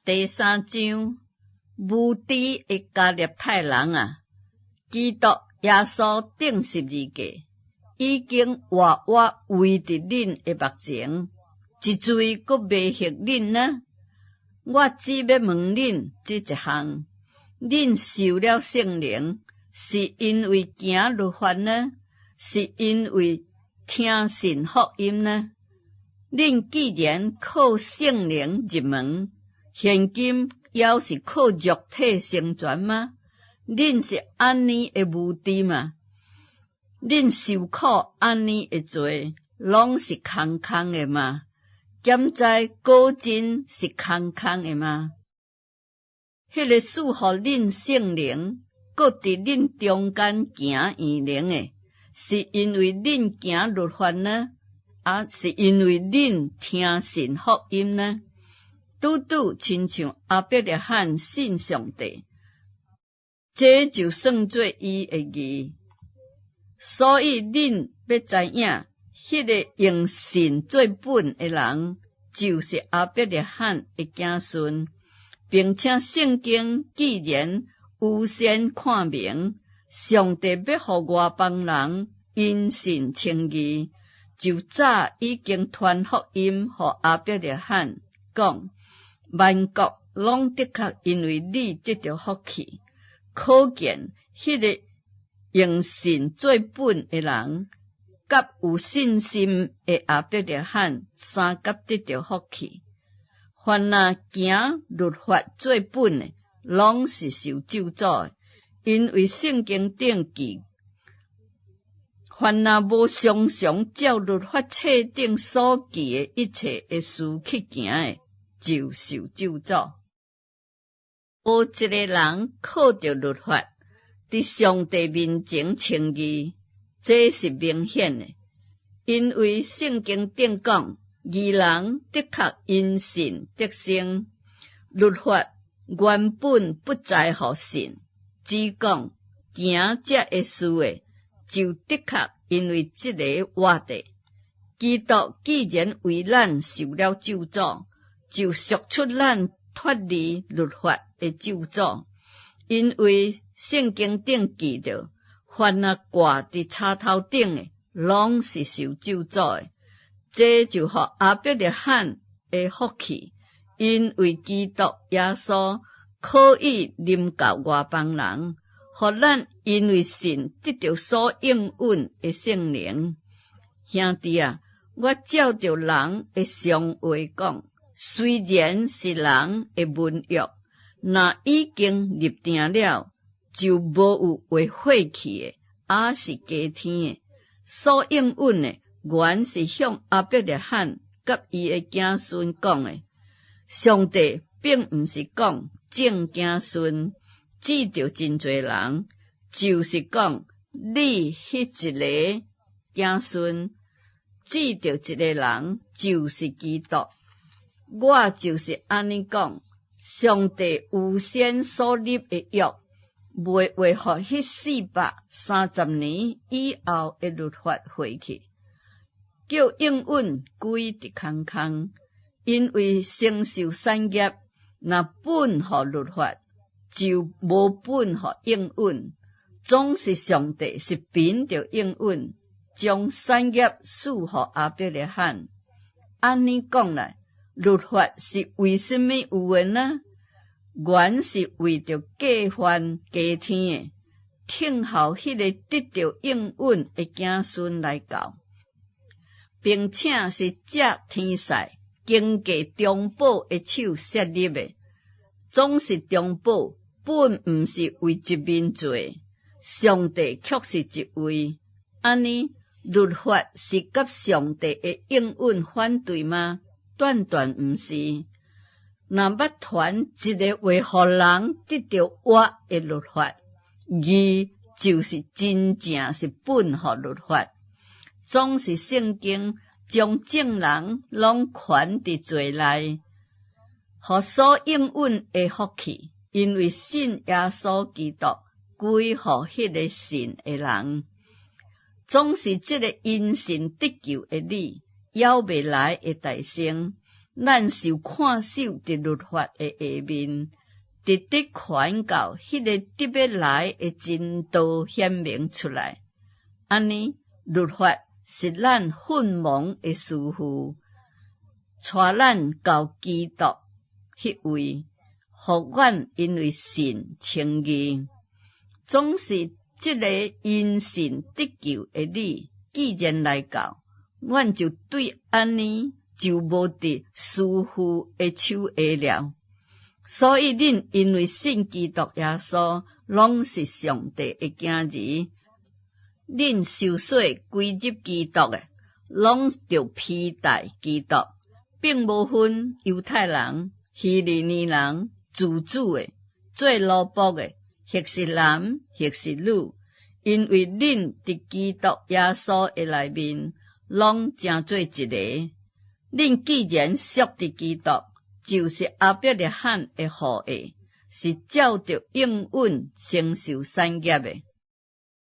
第3章，无知的加利太人啊，基督耶稣顶十字架，已经活活为伫恁的目前，一罪阁未许恁呢？我只要问恁这一项：恁受了圣灵，是因为行律法呢，是因为听信福音呢？恁既然靠圣灵入门，现今要是靠肉体生存吗？恁是安尼的无知吗？恁受苦安尼的罪，拢是空空的吗？兼在果真是空空的吗？迄个赐予恁圣灵，搁伫恁中间行异灵的，是因为恁行律法呢，是因为恁听信福音呢？拄拄亲像亚伯拉罕信上帝，这就算做伊的义。所以恁要知影，迄个用信做本的人，就是亚伯拉罕的子孙，并且圣经既然有先看明，上帝要互外邦人因信称义，就早已经传福音互亚伯拉罕，讲万国拢的确因为你得到福气，可见迄个用信做本的人，甲有信心的亚伯拉罕三甲得到福气。凡那行律法做本的，拢是受咒詛的，因为圣经顶记，凡那无常常照律法册顶所记的一切的事去行的，就受咒詛。无一个人靠着律法伫上帝面前称义，这是明显的，因为圣经顶讲，义人的确因信得生。律法原本不在乎信，只讲行这个事的，就的确因为这个活的。基督既然为咱受了咒诅，就赎出咱脱离律法的咒詛。因为圣经顶记着，凡那挂伫叉头顶的，拢是受咒詛的。这就互亚伯拉罕的福气，因为基督耶稣可以临到外邦人，互咱因为信得到所应允的圣灵。兄弟啊，我照着人的常话讲，虽然是人的文约，若已经立定了，就无有会废去的，也是加添的。所应允的，原是向亚伯拉罕甲伊的子孙讲的。上帝并毋是讲正子孙，指着真侪人，就是讲你迄一个子孙，指着一个人，就是基督。我就是安尼讲，上帝有先所立的约，袂为互迄430年以后的律法废去，叫应允归伫空空。因为承受产业，若本互律法，就无本互应允。总是上帝是凭着应允，将产业赐互亚伯拉罕。安尼讲来，律法是为什么有的呢？原是为着计算加添的，听候迄个得到应允的子孙来到，并且是借天使经过中保的手设立的。总是中保本毋是为一面罪，上帝却是一位。安尼律法是甲上帝的应允反对吗？断断毋是。若要传一个为互人得到活的律法，义就是真正是本乎律法。总是圣经将证人拢圈伫罪内，互所应允的福气，因为信耶稣基督归互迄个信的人。总是这个因信得救的你，要未来的大圣，咱受看守伫律法的下面，直直看到迄个特别来的真道显明出来。安尼，律法是咱混蒙的师父，带咱到基督迄位，互阮因为信称义。总是即个因信得救的理，既然来到，阮就对安尼就无伫师父的手下了。所以恁因为信基督耶稣，拢是上帝的囝儿。恁受洗归入基督的，拢着披戴基督，并无分犹太人、希利尼人、自主的、做奴仆的，或是男，或是女，因为恁伫基督耶稣的内面，拢成做一个。恁既然属伫基督，就是阿伯利罕的后裔，是照着应允承受产业的。